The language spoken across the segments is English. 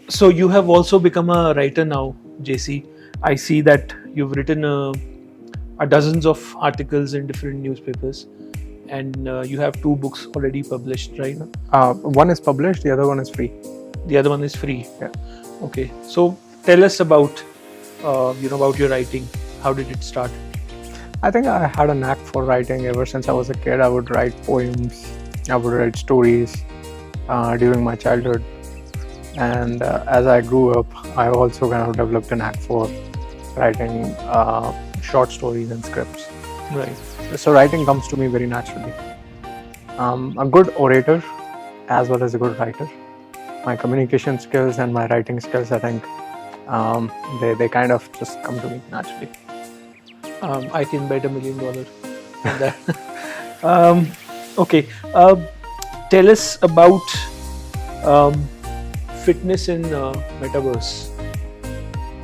So you have also become a writer now, JC. I see that you've written a dozens of articles in different newspapers, and you have 2 books already published, right? One is published, the other one is free. The other one is free. Yeah. Okay. So tell us about about your writing. How did it start? I think I had a knack for writing ever since I was a kid. I would write poems, I would write stories during my childhood. And as I grew up, I also kind of developed a knack for writing short stories and scripts. Right. So writing comes to me very naturally. I'm a good orator as well as a good writer. My communication skills and my writing skills, I think, they kind of just come to me naturally. I can bet $1 million on that. Okay. Tell us about fitness in metaverse.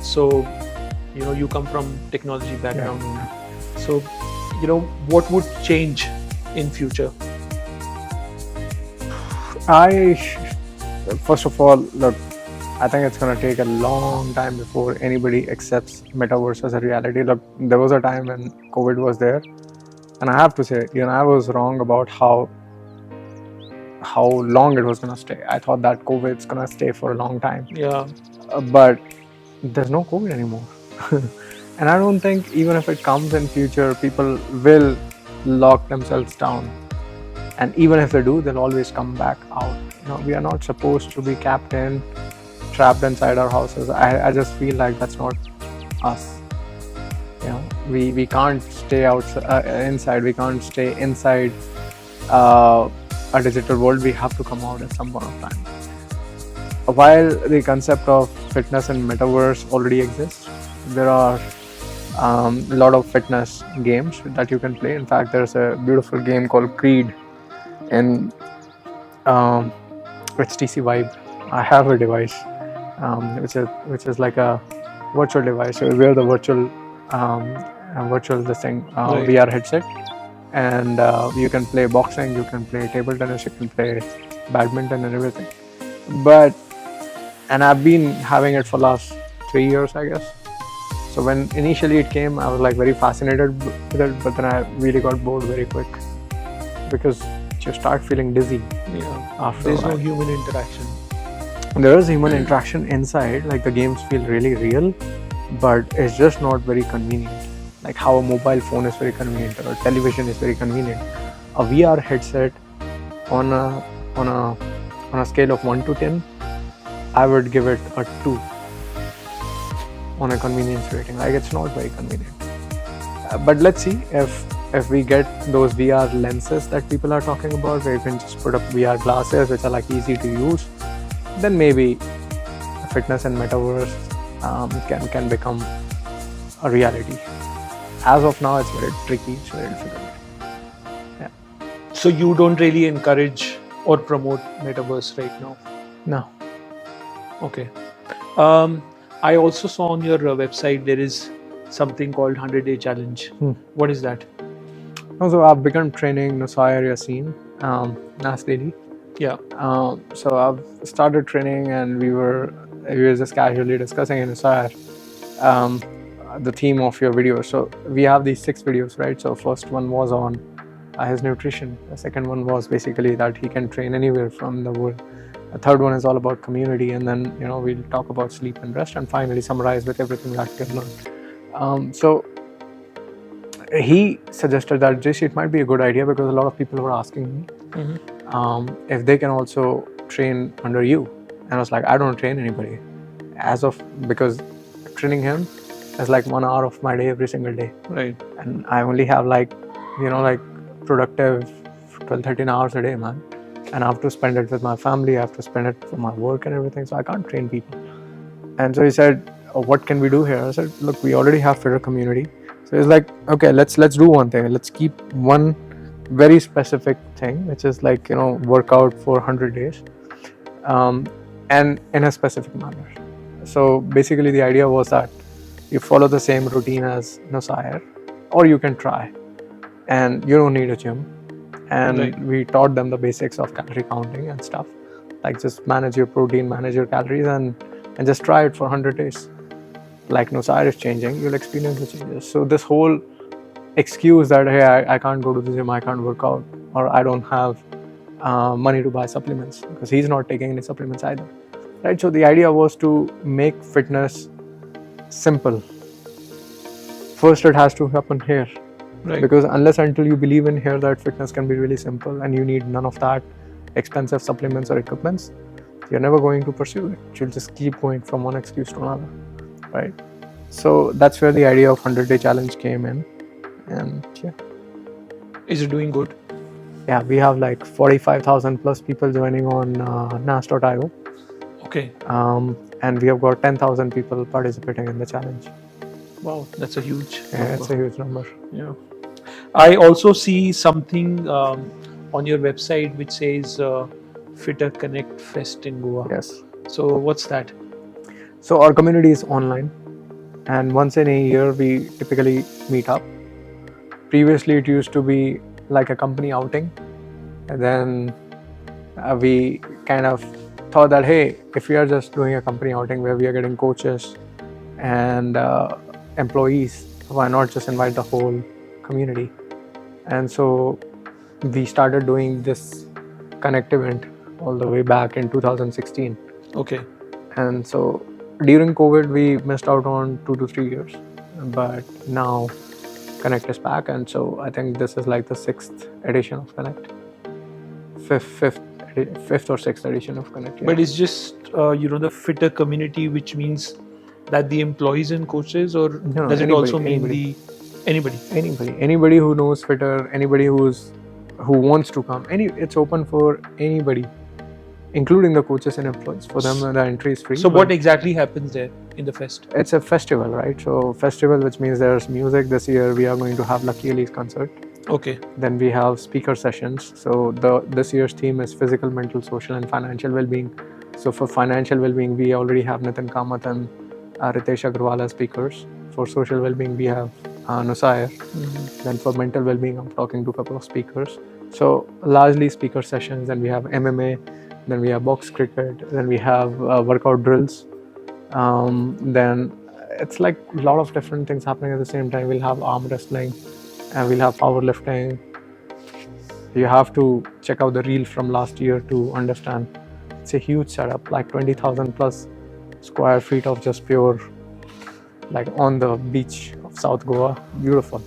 So, you come from technology background. Yeah. So, what would change in future? First of all, look, I think it's going to take a long time before anybody accepts metaverse as a reality. Look, there was a time when COVID was there, and I have to say, I was wrong about how long it was going to stay. I thought that COVID's going to stay for a long time. Yeah. But there's no COVID anymore. And I don't think even if it comes in future, people will lock themselves down. And even if they do, they'll always come back out. We are not supposed to be trapped inside our houses. I just feel like that's not us. We can't stay inside. We can't stay inside a digital world. We have to come out at some point of time. While the concept of fitness and metaverse already exists, there are a lot of fitness games that you can play. In fact, there's a beautiful game called Creed in HTC Vive. I have a device which is like a virtual device. So you wear the virtual VR headset, and you can play boxing, you can play table tennis, you can play badminton and everything. And I've been having it for last 3 years, I guess. So when initially it came, I was like very fascinated with it, but then I really got bored very quick because you start feeling dizzy. After there's no human interaction. There is human interaction inside, like the games feel really real, but it's just not very convenient. Like how a mobile phone is very convenient or a television is very convenient. A VR headset on a scale of 1 to 10, I would give it a 2 on a convenience rating. Like it's not very convenient. But let's see if we get those VR lenses that people are talking about, where you can just put up VR glasses which are like easy to use, then maybe fitness and metaverse can become a reality. As of now, it's very tricky, it's very difficult. Yeah. So you don't really encourage or promote metaverse right now? No. Okay. I also saw on your website there is something called 100-day challenge. What is that? So I've begun training Nusayar Yasin Nas daily. Yeah. So I've started training, and we were just casually discussing in Nusayar the theme of your video. So we have these 6 videos, right? So first one was on his nutrition. The second one was basically that he can train anywhere from the world. The third one is all about community, and then we'll talk about sleep and rest, and finally summarize with everything that we've learned. So he suggested that JC, it might be a good idea because a lot of people were asking me if they can also train under you, and I was like, I don't train anybody because training him is like 1 hour of my day every single day, right? And I only have like productive 12-13 hours a day, man. And I have to spend it with my family, I have to spend it for my work and everything, so I can't train people. And so he said, what can we do here? I said, look, we already have FITTR community. So he's like, okay, let's do one thing. Let's keep one very specific thing, which is like, workout for 100 days and in a specific manner. So basically the idea was that you follow the same routine as Nusayar, or you can try, and you don't need a gym. And right. We taught them the basics of calorie counting and stuff, like just manage your protein, manage your calories, and and just try it for 100 days. Like Nosire is changing, you'll experience the changes. So this whole excuse that, hey, I can't go to the gym, I can't work out, or I don't have money to buy supplements, because he's not taking any supplements either, right? So the idea was to make fitness simple. First, it has to happen here, Right. because unless until you believe in here that fitness can be really simple and you need none of that expensive supplements or equipments, you're never going to pursue it. You'll just keep going from one excuse to another, right? So that's where the idea of 100-day challenge came in. And yeah. Is it doing good? Yeah, we have like 45,000 plus people joining on nas.io. Okay. And we have got 10,000 people participating in the challenge. Wow, that's a huge Yeah, number. it's a huge number. Yeah. I also see something on your website which says FITTR Connect Fest in Goa. Yes. So what's that? So our community is online, and once in a year we typically meet up. Previously, it used to be like a company outing, and then we kind of thought that, hey, if we are just doing a company outing where we are getting coaches and employees, why not just invite the whole community? And so we started doing this Connect event all the way back in 2016. Okay. And so during COVID, we missed out on 2 to 3 years, but now Connect is back, and so I think this is like the 6th edition of Connect, fifth or sixth edition of Connect. Yeah. But it's just the FITTR community, which means that the employees and coaches, or No, does it anybody, also mean anybody. anybody who knows FITTR, anybody who wants to come, it's open for anybody, including the coaches and employees. For them, the entry is free. So what exactly happens there in the fest? It's a festival, right? So festival, which means there's music. This year we are going to have Lucky Ali's concert. Okay. Then we have speaker sessions. So this year's theme is physical, mental, social, and financial well-being. So for financial well-being, we already have Nitin Kamath and Ritesh Agarwal as speakers. For social well-being, we have Nosire. Mm-hmm. Then for mental well-being, I'm talking to a couple of speakers. So largely speaker sessions. Then we have MMA. Then we have box cricket. Then we have workout drills. Then it's like a lot of different things happening at the same time. We'll have arm wrestling, and we'll have powerlifting. You have to check out the reel from last year to understand. It's a huge setup, like 20,000 plus square feet of just pure, like on the beach of South Goa. Beautiful.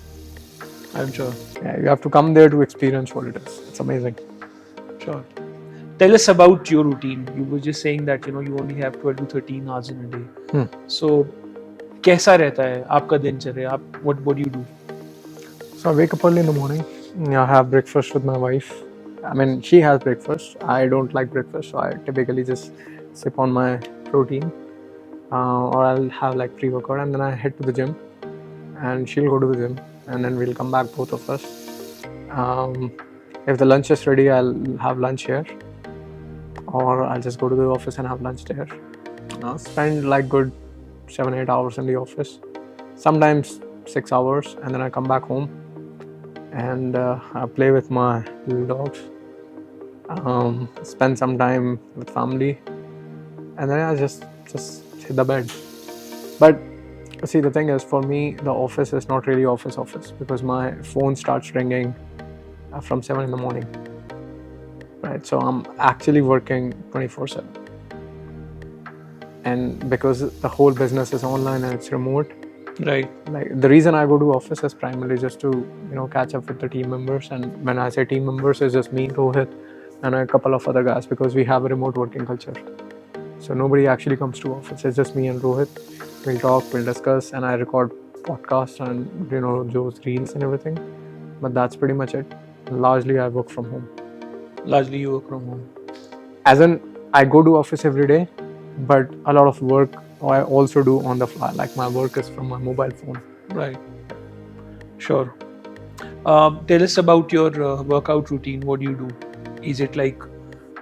I'm sure. Yeah, you have to come there to experience what it is. It's amazing. Sure. Tell us about your routine. You were just saying that you only have 12 to 13 hours in a day. So, कैसा रहता है आपका दिनचर्या? What do you do? So I wake up early in the morning. I have breakfast with my wife. I mean, she has breakfast. I don't like breakfast, so I typically just sip on my protein, or I'll have like pre-workout, and then I head to the gym, and she'll go to the gym, and then we'll come back, both of us. If the lunch is ready, I'll have lunch here, or I'll just go to the office and have lunch there. I'll spend like good 7-8 hours in the office, sometimes 6 hours, and then I come back home and I play with my little dogs, spend some time with family, and then I just hit the bed. But see, the thing is, for me, the office is not really office, because my phone starts ringing from 7 in the morning, right? So I'm actually working 24/7, and because the whole business is online and it's remote, right? Like, the reason I go to office is primarily just to catch up with the team members. And when I say team members, it's just me, Rohit, and a couple of other guys, because we have a remote working culture. So nobody actually comes to office. It's just me and Rohit. We'll talk, we'll discuss, and I record podcasts and those reels and everything. But that's pretty much it. Largely I work from home. Largely you work from home. As in, I go to office every day, but a lot of work I also do on the fly. Like, my work is from my mobile phone. Right. Sure. Tell us about your workout routine. What do you do? Is it like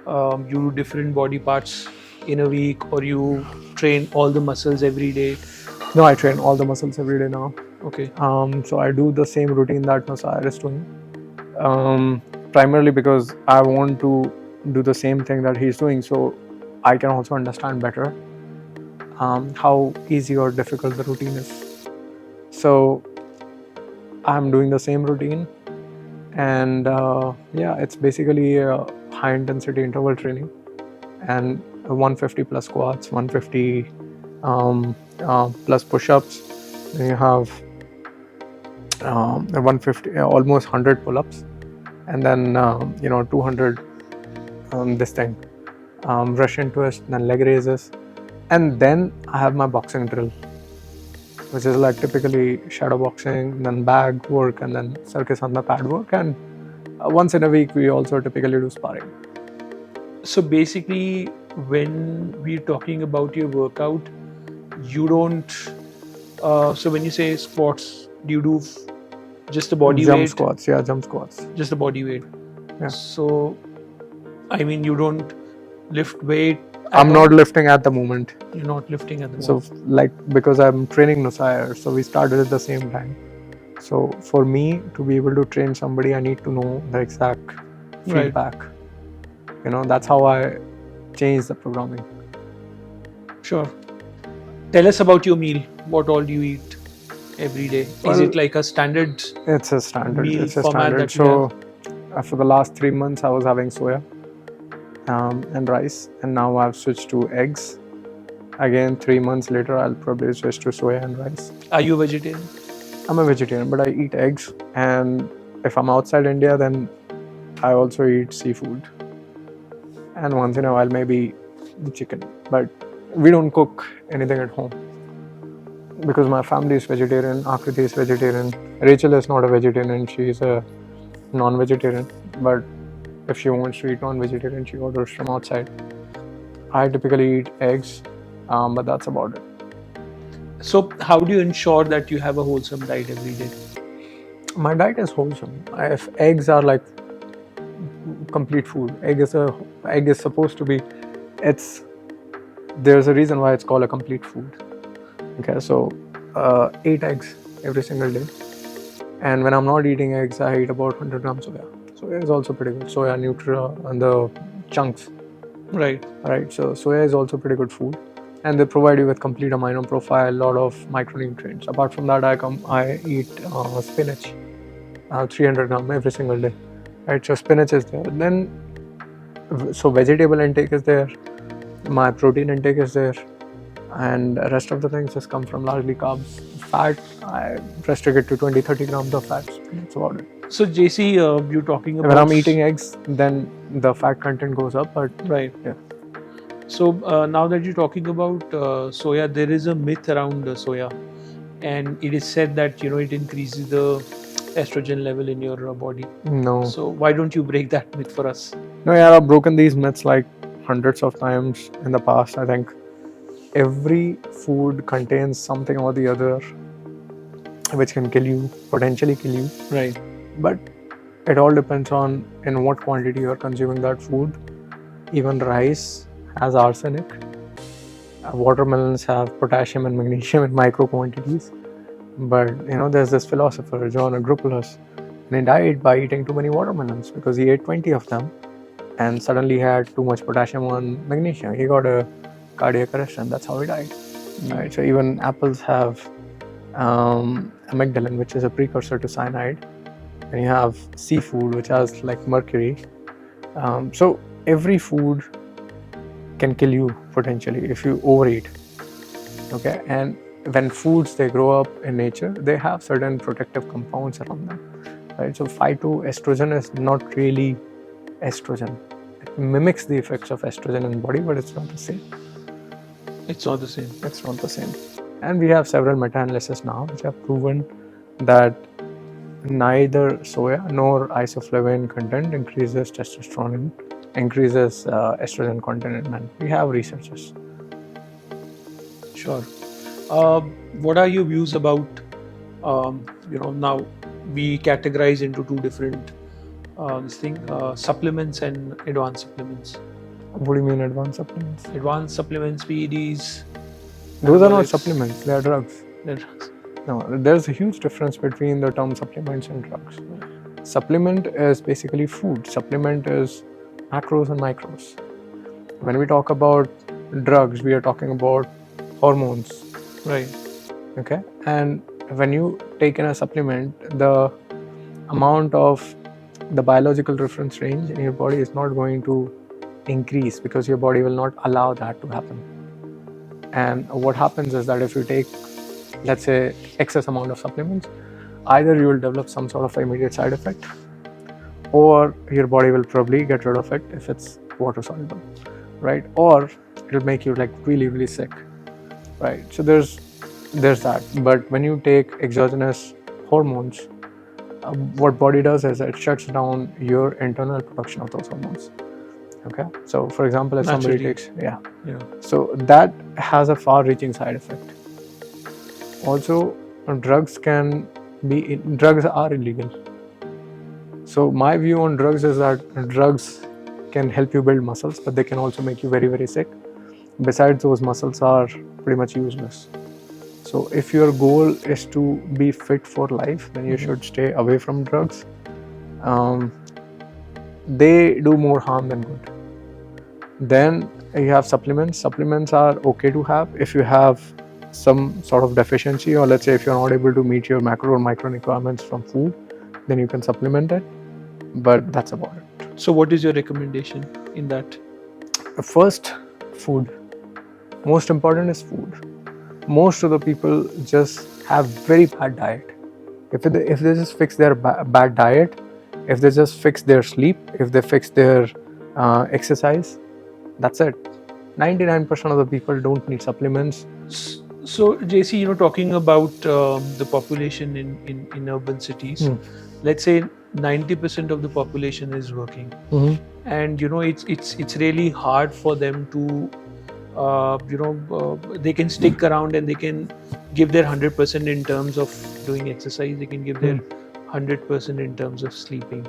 you do different body parts in a week, or you train all the muscles every day? No, I train all the muscles every day now. Okay. So I do the same routine that Nosire is doing. Primarily because I want to do the same thing that he's doing, so I can also understand better. how easy or difficult the routine is. So I'm doing the same routine, and it's basically a high intensity interval training and 150 plus squats, 150 plus push-ups. Then you have 150, almost 100 pull-ups, and then 200 this thing, Russian twist, then leg raises, and then I have my boxing drill, which is like typically shadow boxing, then bag work, and then circus on the pad work, and once in a week we also typically do sparring. So basically, when we're talking about your workout, you don't. So when you say squats, do you do just the body Jump weight? squats, yeah, jump squats. Just the body weight. Yeah. So, I mean, you don't lift weight. I'm not lifting at the moment. You're not lifting at the So, moment. like, because I'm training Nusayr, so we started at the same time. So, for me to be able to train somebody, I need to know the exact feedback. That's how I changed the programming. Sure. Tell us about your meal. What all do you eat every day? Is it like a standard? It's a standard. Meal It's a format standard. that you So, for the last 3 months, I was having soya and rice, and now I've switched to eggs. Again, 3 months later, I'll probably switch to soya and rice. Are you a vegetarian? I'm a vegetarian, but I eat eggs, and if I'm outside India, then I also eat seafood. And once in a while, maybe chicken. But we don't cook anything at home because my family is vegetarian. Akriti is vegetarian. Rachel is not a vegetarian. She is a non-vegetarian. But if she wants to eat non-vegetarian, she orders from outside. I typically eat eggs, but that's about it. So, how do you ensure that you have a wholesome diet every day? My diet is wholesome. If eggs are like complete food, egg is supposed to be. There's a reason why it's called a complete food. Okay, so 8 eggs every single day, and when I'm not eating eggs, I eat about 100 grams soya. Soya is also pretty good. Soya, Nutria, and the chunks. Right. So soya is also pretty good food, and they provide you with complete amino profile, a lot of micronutrients. Apart from that, I eat spinach, 300 grams every single day. Right, so spinach is there. Then, so vegetable intake is there. My protein intake is there, and the rest of the things just come from largely carbs. Fat, I restrict it to 20-30 grams of fats. That's about it. So, JC, you're talking about. When I'm eating eggs, then the fat content goes up, but right. Yeah. So now that you're talking about soya, there is a myth around soya, and it is said that it increases the estrogen level in your body. No. So why don't you break that myth for us? No, yeah, I've broken these myths like hundreds of times in the past. I think every food contains something or the other which can kill you, potentially kill you. Right. But it all depends on in what quantity you are consuming that food. Even rice has arsenic. Watermelons have potassium and magnesium in micro quantities. But there's this philosopher, John Agricolas, and he died by eating too many watermelons because he ate 20 of them, and suddenly he had too much potassium and magnesium. He got a cardiac arrest, and that's how he died. Right. So even apples have amygdalin, which is a precursor to cyanide, and you have seafood, which has like mercury. So every food can kill you potentially if you overeat. Okay, and when foods they grow up in nature, they have certain protective compounds around them, right? So phytoestrogen is not really estrogen. It mimics the effects of estrogen in the body, but it's not the same. It's not the same. It's not the same. And we have several meta-analyses now which have proven that neither soya nor isoflavone content increases testosterone, increases estrogen content in men. We have researchers. Sure. What are your views about, now we categorize into two different supplements and advanced supplements. What do you mean advanced supplements? Advanced supplements, PEDs. Those are not supplements, they are drugs. They're drugs. No, there's a huge difference between the term supplements and drugs. Supplement is basically food. Supplement is macros and micros. When we talk about drugs, we are talking about hormones. Right. Okay, and when you take in a supplement, the amount of the biological reference range in your body is not going to increase because your body will not allow that to happen. And what happens is that if you take, let's say, excess amount of supplements, either you will develop some sort of immediate side effect, or your body will probably get rid of it if it's water soluble, right? Or it'll make you like really, really sick, right? So there's that. But when you take exogenous hormones, what body does is it shuts down your internal production of those hormones. Okay, so for example, if somebody Naturally. takes, Yeah. so that has a far-reaching side effect. Also, drugs are illegal. So my view on drugs is that drugs can help you build muscles, but they can also make you very, very sick. Besides, those muscles are pretty much useless. So if your goal is to be fit for life, then you should stay away from drugs. They do more harm than good. Then you have supplements. Supplements are okay to have if you have some sort of deficiency, or let's say if you're not able to meet your macro or micro requirements from food, then you can supplement it. But that's about it. So, what is your recommendation in that? First, food. Most important is food. Most of the people just have very bad diet. If they just fix their bad diet, if they just fix their sleep, if they fix their exercise, that's it. 99% of the people don't need supplements. So, JC, talking about the population in urban cities, let's say 90% of the population is working, and it's really hard for them to they can stick around and they can give their 100% in terms of doing exercise. They can give their 100% in terms of sleeping.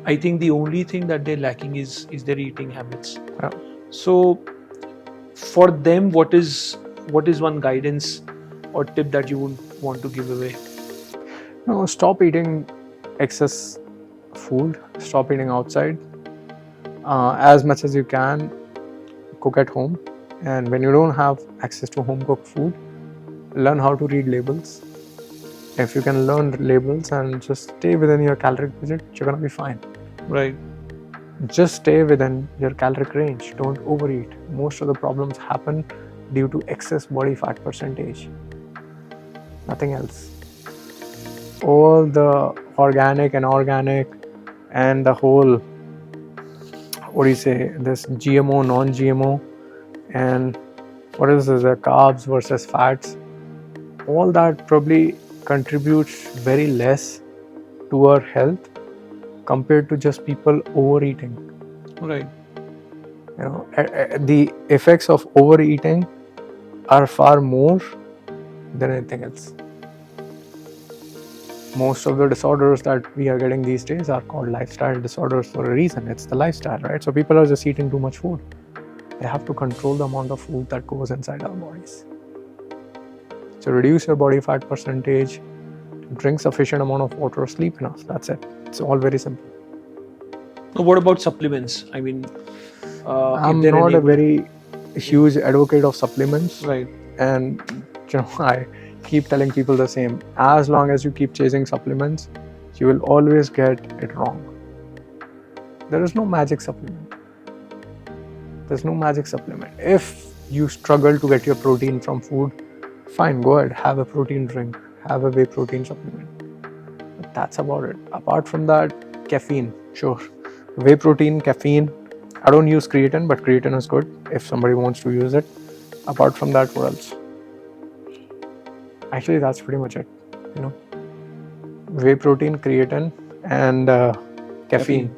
I think the only thing that they're lacking is their eating habits. Yeah. So for them, what is one guidance or tip that you would want to give away? No, stop eating excess food. Stop eating outside. As much as you can, cook at home. And when you don't have access to home cooked food, learn how to read labels. If you can learn labels and just stay within your caloric budget, you're gonna be fine. Right. Just stay within your caloric range. Don't overeat. Most of the problems happen due to excess body fat percentage. Nothing else. All the organic and inorganic and the whole, this GMO, non-GMO, and what is this, carbs versus fats, all that probably contributes very less to our health compared to just people overeating. Right. The effects of overeating are far more than anything else. Most of the disorders that we are getting these days are called lifestyle disorders for a reason. It's the lifestyle, right? So people are just eating too much food. They have to control the amount of food that goes inside our bodies. So reduce your body fat percentage, drink sufficient amount of water, sleep enough. That's it. It's all very simple. Now, what about supplements? I mean, I'm not a very huge advocate of supplements. Right. And I keep telling people the same. As long as you keep chasing supplements, you will always get it wrong. There is no magic supplement. There's no magic supplement. If you struggle to get your protein from food, fine, go ahead, have a protein drink, have a whey protein supplement. But that's about it. Apart from that, caffeine, sure. Whey protein, caffeine. I don't use creatine, but creatine is good if somebody wants to use it. Apart from that, what else? Actually, that's pretty much it. Whey protein, creatine, and caffeine.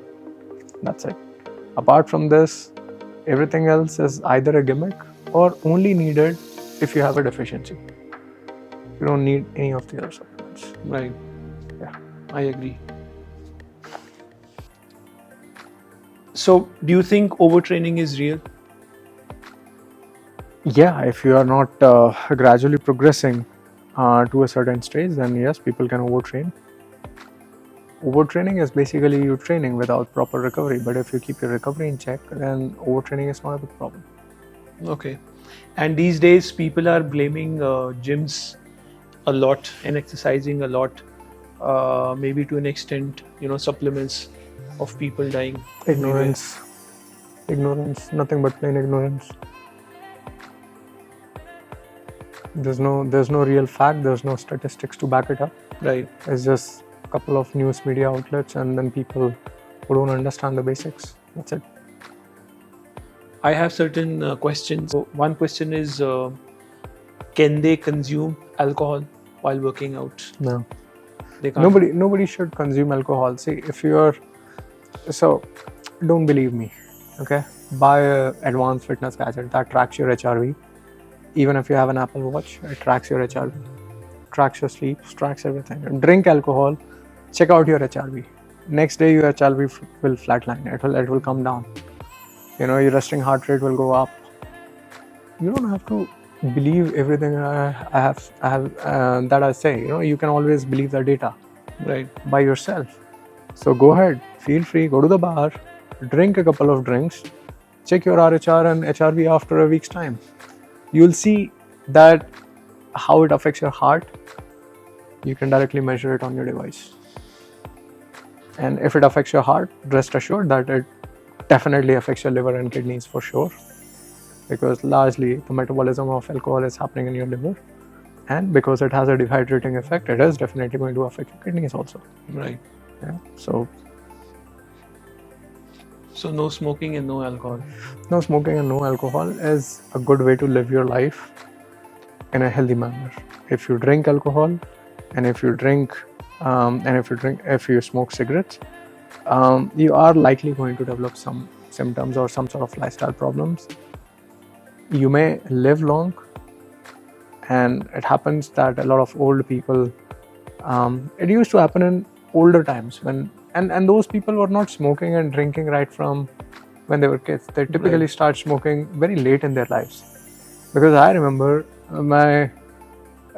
That's it. Apart from this, everything else is either a gimmick or only needed if you have a deficiency. You don't need any of the other supplements. Right. Yeah. I agree. So, do you think overtraining is real? Yeah, if you are not gradually progressing to a certain stage, then yes, people can overtrain. Overtraining is basically you training without proper recovery. But if you keep your recovery in check, then overtraining is not a big problem. Okay. And these days, people are blaming gyms a lot and exercising a lot, maybe to an extent, supplements of people dying everywhere. Ignorance, nothing but plain ignorance. There's no real fact, there's no statistics to back it up. Right. It's just a couple of news media outlets and then people who don't understand the basics. That's it. I have certain questions. So one question is, can they consume alcohol while working out? No. They can't. Nobody should consume alcohol. See, don't believe me, okay? Buy a advanced fitness gadget that tracks your HRV. Even if you have an Apple Watch, it tracks your HRV, tracks your sleep, tracks everything. Drink alcohol, check out your HRV. Next day your HRV will flatline. It will come down. Your resting heart rate will go up. You don't have to believe everything I have that I say. You can always believe the data, right, by yourself. So go ahead, feel free, go to the bar, drink a couple of drinks, check your RHR and HRV after a week's time. You'll see that how it affects your heart. You can directly measure it on your device. And if it affects your heart, rest assured that it definitely affects your liver and kidneys for sure, because largely the metabolism of alcohol is happening in your liver, and because it has a dehydrating effect, it is definitely going to affect your kidneys also. Right. Yeah. So no smoking and no alcohol. No smoking and no alcohol is a good way to live your life in a healthy manner. If you drink alcohol, and if you smoke cigarettes, you are likely going to develop some symptoms or some sort of lifestyle problems. You may live long, and it happens that a lot of old people, it used to happen in older times when and those people were not smoking and drinking right from when they were kids. They typically Right. start smoking very late in their lives. Because I remember my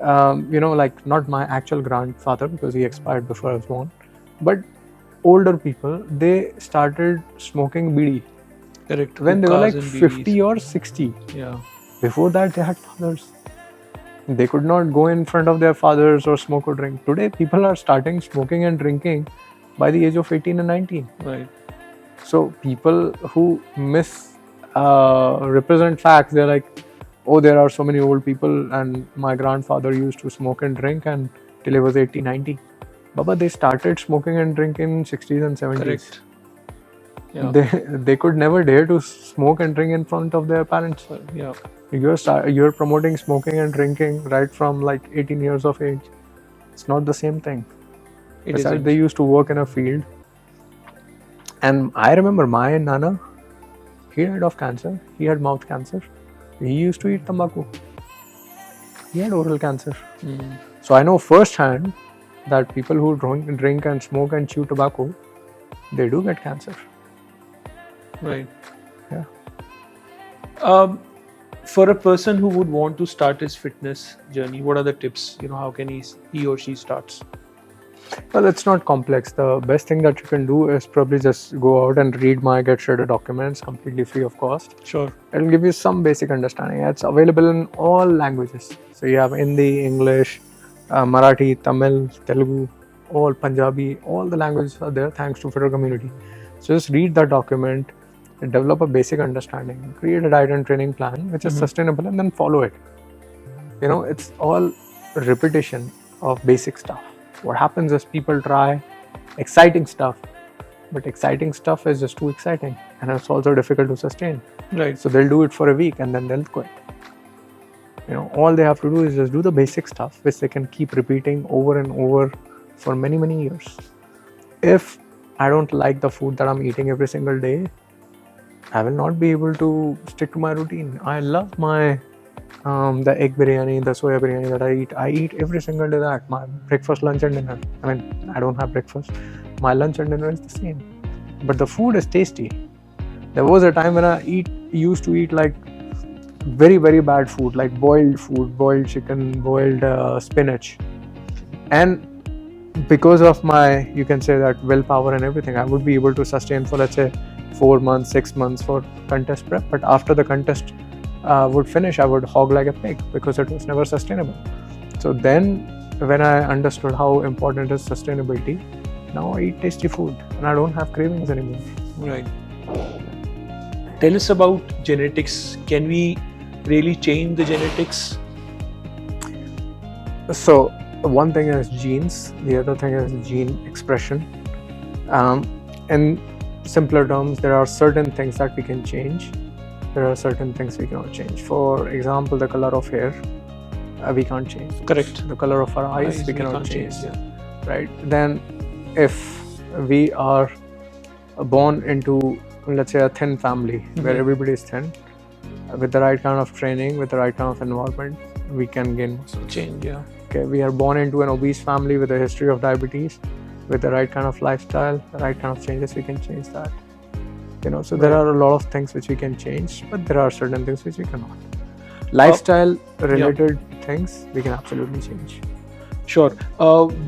not my actual grandfather, because he expired before I was born, but older people, they started smoking bidi Correct. when they were like Hookahs and 50 BDs. or 60. Yeah. Before that, they had fathers. They could not go in front of their fathers or smoke or drink. Today, people are starting smoking and drinking by the age of 18 and 19. Right. So people who represent facts, they're like, oh, there are so many old people and my grandfather used to smoke and drink and till he was 80, 90. Baba, they started smoking and drinking in 60s and 70s. Correct. Yeah. They could never dare to smoke and drink in front of their parents. Yeah. You're promoting smoking and drinking right from like 18 years of age. It's not the same thing. Besides, they used to work in a field. And I remember my nana, he died of cancer. He had mouth cancer. He used to eat tobacco. He had oral cancer. So I know firsthand that people who drink and smoke and chew tobacco, they do get cancer. Right. Yeah. For a person who would want to start his fitness journey, what are the tips? How can he or she starts? Well, it's not complex. The best thing that you can do is probably just go out and read my Get Shredded documents, completely free of cost. Sure. It'll give you some basic understanding. It's available in all languages. So you have Hindi, English, Marathi, Tamil, Telugu, all Punjabi, all the languages are there thanks to FITTR community. So just read that document, develop a basic understanding, create a diet and training plan which is sustainable, and then follow it. It's all repetition of basic stuff. What happens is people try exciting stuff, but exciting stuff is just too exciting and it's also difficult to sustain. Right. So they'll do it for a week and then they'll quit. All they have to do is just do the basic stuff which they can keep repeating over and over for many, many years. If I don't like the food that I'm eating every single day, I will not be able to stick to my routine. I love my the egg biryani, the soya biryani that I eat. I eat every single day that. My breakfast, lunch and dinner. I mean, I don't have breakfast. My lunch and dinner is the same. But the food is tasty. There was a time when I used to eat like very, very bad food, like boiled food, boiled chicken, boiled spinach. And because of my, you can say that willpower and everything, I would be able to sustain for, let's say, 4 months, 6 months for contest prep. But after the contest, would finish, I would hog like a pig because it was never sustainable. So then when I understood how important is sustainability, now I eat tasty food and I don't have cravings anymore. Right. Tell us about genetics. Can we really change the genetics? So one thing is genes, the other thing is gene expression. In simpler terms, there are certain things that we can change. There are certain things we cannot change. For example, the color of hair, we can't change. Correct. The color of our eyes, we cannot can't change. Yeah. Right. Then if we are born into, let's say, a thin family where everybody is thin, with the right kind of training, with the right kind of environment, we can gain muscle. Change, yeah. Okay, we are born into an obese family with a history of diabetes, with the right kind of lifestyle, the right kind of changes, we can change that. So there are a lot of things which we can change, but there are certain things which we cannot. Lifestyle related things we can absolutely change. Sure.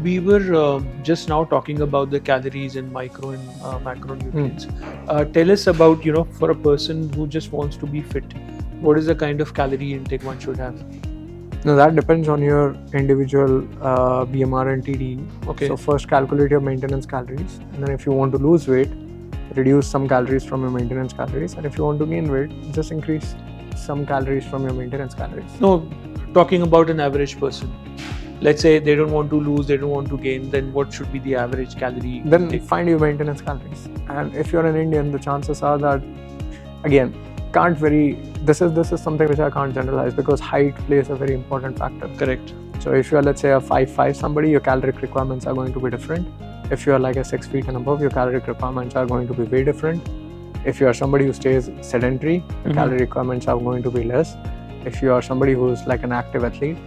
We were just now talking about the calories and micro and macronutrients. Tell us about, for a person who just wants to be fit, what is the kind of calorie intake one should have? Now that depends on your individual BMR and TD. Okay. So first calculate your maintenance calories, and then if you want to lose weight, reduce some calories from your maintenance calories, and if you want to gain weight, just increase some calories from your maintenance calories. No, talking about an average person. Let's say they don't want to lose, they don't want to gain, then what should be the average calorie Then intake? find your maintenance calories. And if you're an Indian, the chances are that, again, can't vary. This is something which I can't generalize because height plays a very important factor. Correct. So if you're, let's say, a 5'5" somebody, your caloric requirements are going to be different. If you're like a 6 feet and above, your caloric requirements are going to be way different. If you are somebody who stays sedentary, your calorie requirements are going to be less. If you are somebody who's like an active athlete,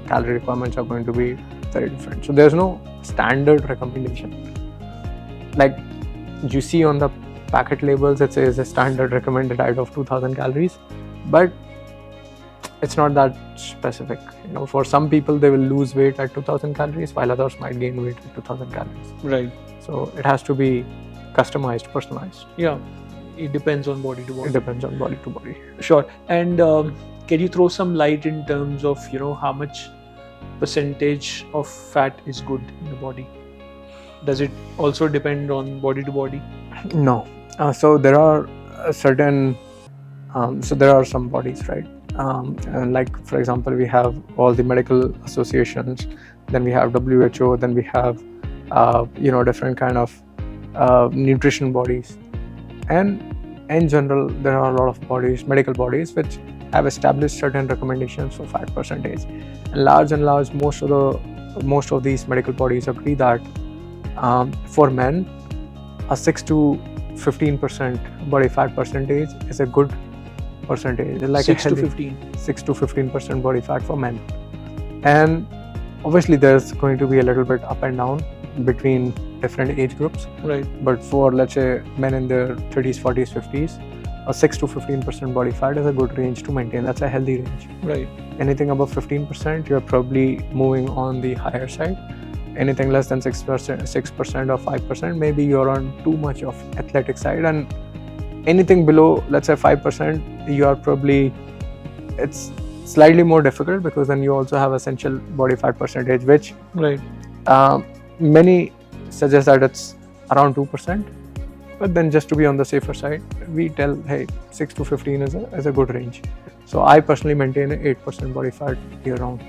calorie requirements are going to be very different. So there's no standard recommendation. Like you see on the packet labels, it says a standard recommended diet of 2000 calories, but it's not that specific. For some people, they will lose weight at 2000 calories, while others might gain weight at 2000 calories. Right. So it has to be customized, personalized. Yeah. It depends on body to body. It depends on body to body. Sure. And can you throw some light in terms of, how much percentage of fat is good in the body? Does it also depend on body to body? No. So there are certain, there are some bodies, right? And like, for example, we have all the medical associations, then we have WHO, then we have, different kind of nutrition bodies. And in general, there are a lot of bodies, medical bodies, which have established certain recommendations for fat percentage. And large, most of these medical bodies agree that for men, a 6 to 15% body fat percentage is a good percentage. Like 6 a to healthy 15. 6 to 15% body fat for men. And obviously, there's going to be a little bit up and down between different age groups. Right. But for, let's say, men in their 30s, 40s, 50s, a 6 to 15% body fat is a good range to maintain. That's a healthy range. Right. Anything above 15%, you're probably moving on the higher side. Anything less than 6% or 5%, maybe you're on too much of athletic side. And anything below, let's say 5%, you are probably, it's slightly more difficult because then you also have essential body fat percentage, which Right. Many suggest that it's around 2%. But then just to be on the safer side, we tell, hey, 6 to 15 is a good range. So I personally maintain 8% body fat year round,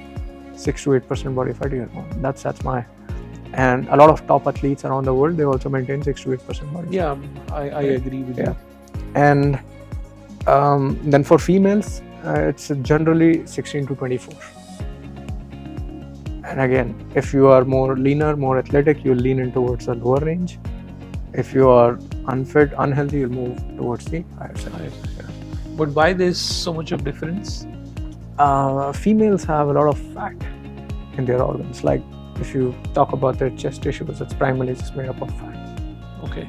6 to 8% body fat year round. That's my, and a lot of top athletes around the world, they also maintain 6 to 8% body fat. Yeah, I agree with you. And then for females, it's generally 16 to 24. And again, if you are more leaner, more athletic, you'll lean in towards the lower range. If you are unfit, unhealthy, you'll move towards the higher side. But why there's so much of difference? Females have a lot of fat in their organs. Like if you talk about their chest tissues, it's primarily just made up of fat. Okay.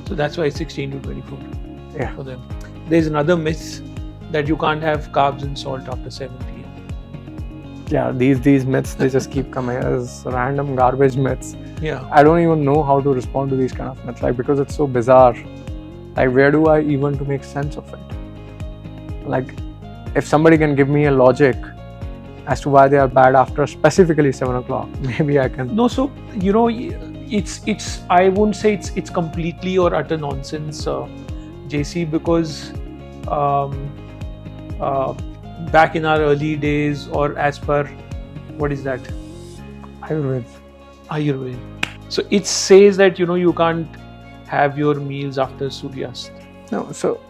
So that's why 16 to 24 for them. There's another myth that you can't have carbs and salt after 7 p.m. Yeah, these myths, they just keep coming as random garbage myths. Yeah. I don't even know how to respond to these kind of myths, like, because it's so bizarre. Like, where do I even to make sense of it? Like, if somebody can give me a logic as to why they are bad after specifically 7 o'clock, maybe I can. No, so it's I won't say it's completely or utter nonsense, JC, because back in our early days, or as per what is that? Ayurveda. So it says that you can't have your meals after Suryast. No, so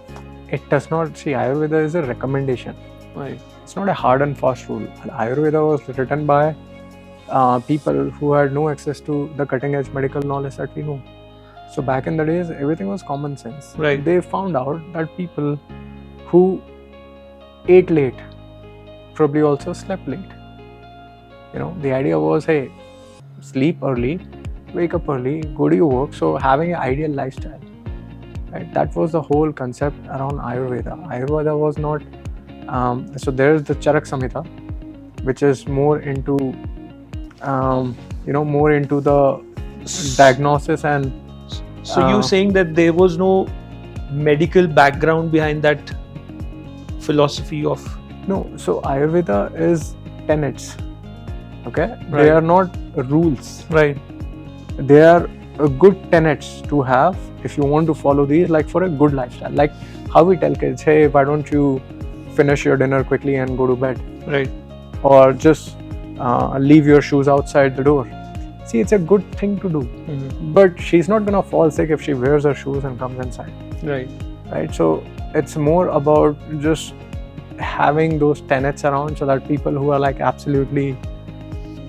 it does not. See, Ayurveda is a recommendation. Right. It's not a hard and fast rule. Ayurveda was written by people who had no access to the cutting edge medical knowledge that we know. So back in the days, everything was common sense. Right. They found out that people who ate late probably also slept late. The idea was, hey, sleep early, wake up early, go to your work. So having an ideal lifestyle, right? That was the whole concept around Ayurveda. Ayurveda was not. So there's the Charak Samhita, which is more into, more into the diagnosis and. So you saying that there was no medical background behind that philosophy of? No, so Ayurveda is tenets. Okay, Right. They are not rules. Right. They are good tenets to have if you want to follow these, like for a good lifestyle. Like how we tell kids, hey, why don't you finish your dinner quickly and go to bed? Right. Or just leave your shoes outside the door. See, it's a good thing to do. Mm-hmm. But she's not gonna fall sick if she wears her shoes and comes inside. Right. So it's more about just having those tenets around so that people who are like absolutely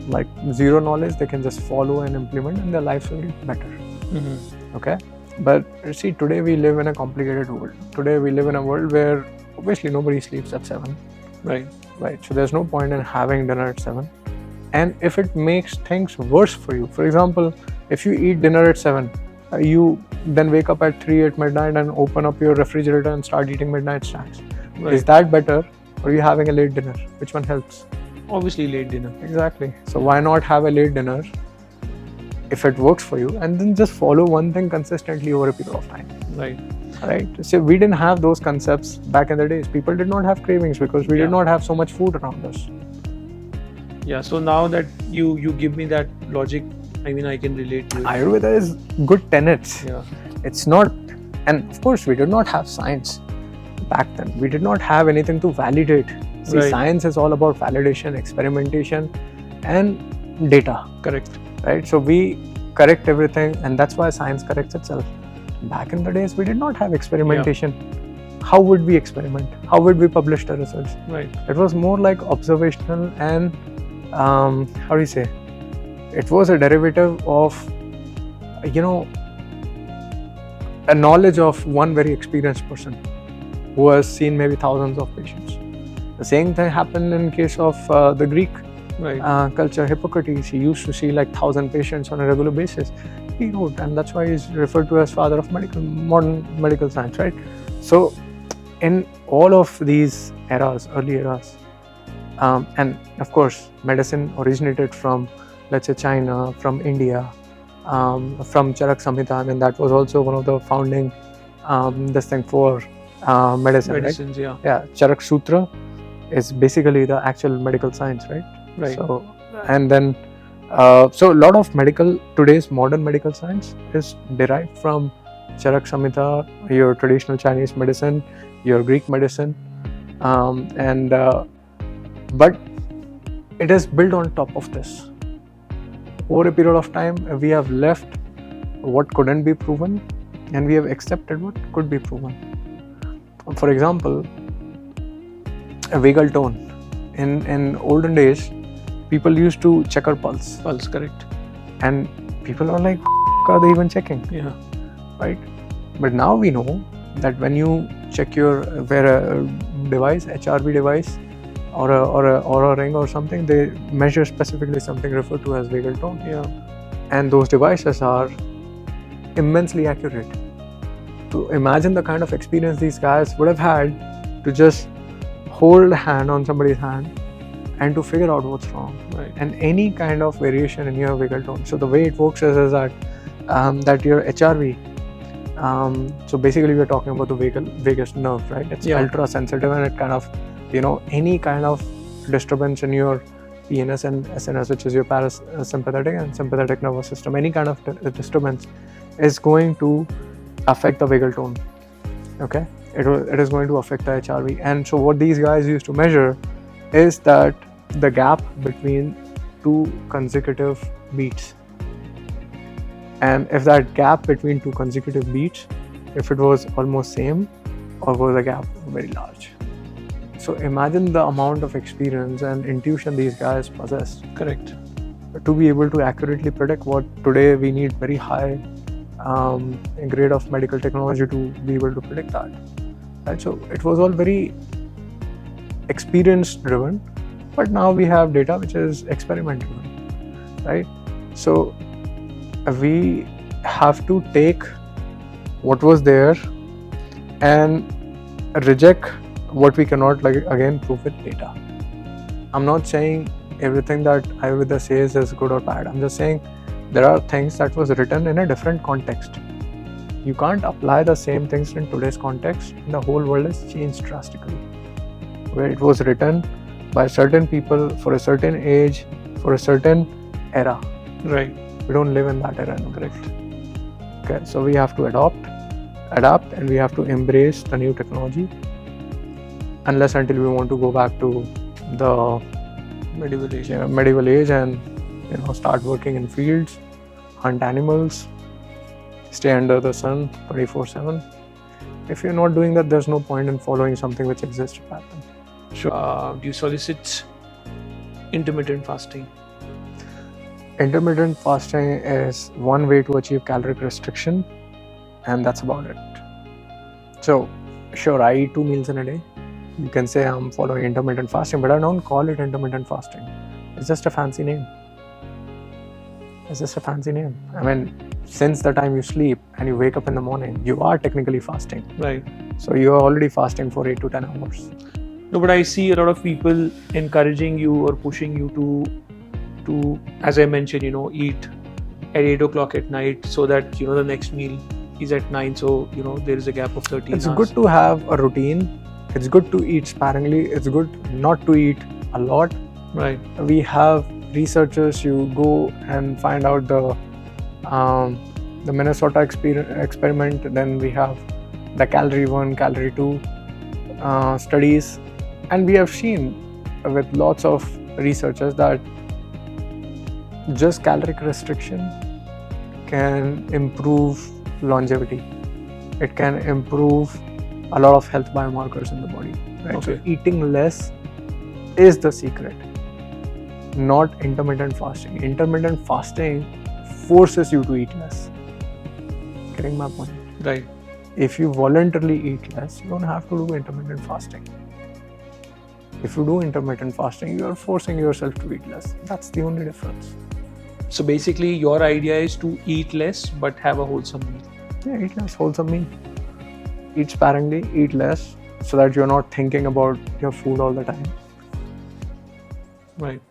like zero knowledge, they can just follow and implement and their lives will get better. Mm-hmm. Okay. But see, today we live in a complicated world. Today we live in a world where obviously nobody sleeps at 7. Right. So there's no point in having dinner at 7. And if it makes things worse for you, for example, if you eat dinner at 7, you then wake up at 3 at midnight and open up your refrigerator and start eating midnight snacks. Right. Is that better, or are you having a late dinner? Which one helps? Obviously late dinner. Exactly. So why not have a late dinner if it works for you, and then just follow one thing consistently over a period of time. Right. So we didn't have those concepts back in the days. People did not have cravings because we did not have so much food around us. Yeah. So now that you give me that logic, I mean, I can relate to it. Ayurveda is good tenets. Yeah. It's not, and of course we did not have science back then. We did not have anything to validate. See, Right. Science is all about validation, experimentation, and data. Correct. Right? So we correct everything, and that's why science corrects itself. Back in the days, we did not have experimentation. How would we experiment? How would we publish the results? Right. It was more like observational and how do you say? It was a derivative of, a knowledge of one very experienced person who has seen maybe thousands of patients. The same thing happened in case of the Greek culture. Hippocrates, he used to see like 1,000 patients on a regular basis. He wrote, and that's why he's referred to as father of modern medical science, right? So, in all of these eras, early eras, and of course, medicine originated from, let's say, China, from India, from Charak Samhita, and that was also one of the founding this thing for medicine, Medicines, right? Yeah, Charak Sutra is basically the actual medical science, right? Right. So, and then, so a lot of today's modern medical science is derived from Charak Samhita, your traditional Chinese medicine, your Greek medicine, but it is built on top of this. Over a period of time, we have left what couldn't be proven and we have accepted what could be proven. For example, a vagal tone. In olden days, people used to check our pulse. Pulse, correct. And people are like, are they even checking? Yeah. Right? But now we know that when you check wear a device, HRV device, or a ring or something, they measure specifically something referred to as vagal tone. Yeah. And those devices are immensely accurate. To imagine the kind of experience these guys would have had to just hold a hand on somebody's hand and to figure out what's wrong. Right. And any kind of variation in your vagal tone. So the way it works is that that your HRV, so basically we're talking about the vagus nerve, right? It's ultra sensitive and it kind of any kind of disturbance in your PNS and SNS, which is your parasympathetic and sympathetic nervous system, any kind of disturbance is going to affect the vagal tone. Okay, it is going to affect the HRV. And so what these guys used to measure is that the gap between two consecutive beats, and if that gap between two consecutive beats, if it was almost same or was a gap very large. So imagine the amount of experience and intuition these guys possess. Correct. To be able to accurately predict what today we need very high grade of medical technology to be able to predict that. Right? So it was all very experience driven, but now we have data which is experiment driven, right? So we have to take what was there and reject what we cannot, like, again, prove with data. I'm not saying everything that Ayurveda says is good or bad. I'm just saying there are things that was written in a different context. You can't apply the same things in today's context. The whole world has changed drastically. Where it was written by certain people for a certain age, for a certain era. Right. We don't live in that era, no? Correct. Okay, so we have to adapt, and we have to embrace the new technology. Unless until we want to go back to the medieval age and start working in fields, hunt animals, stay under the sun 24/7. If you're not doing that, there's no point in following something which exists back then. Sure. Do you solicit intermittent fasting? Intermittent fasting is one way to achieve caloric restriction, and that's about it. So, sure, I eat 2 meals in a day. You can say I'm following intermittent fasting, but I don't call it intermittent fasting. It's just a fancy name. I mean, since the time you sleep and you wake up in the morning, you are technically fasting. Right. So you are already fasting for 8 to 10 hours. No, but I see a lot of people encouraging you or pushing you to, as I mentioned, eat at 8 o'clock at night so that, the next meal is at 9. So, there is a gap of 13 hours. It's good to have a routine. It's good to eat sparingly. It's good not to eat a lot. Right. We have researchers, you go and find out the Minnesota experiment. Then we have the calorie 1, calorie 2 studies. And we have seen with lots of researchers that just caloric restriction can improve longevity. It can improve a lot of health biomarkers in the body. Right? Okay. So eating less is the secret, not intermittent fasting. Intermittent fasting forces you to eat less. Getting my point? Right. If you voluntarily eat less, you don't have to do intermittent fasting. If you do intermittent fasting, you are forcing yourself to eat less. That's the only difference. So basically, your idea is to eat less but have a wholesome meal. Yeah, eat less, wholesome meal. Eat sparingly, eat less, so that you're not thinking about your food all the time. Right.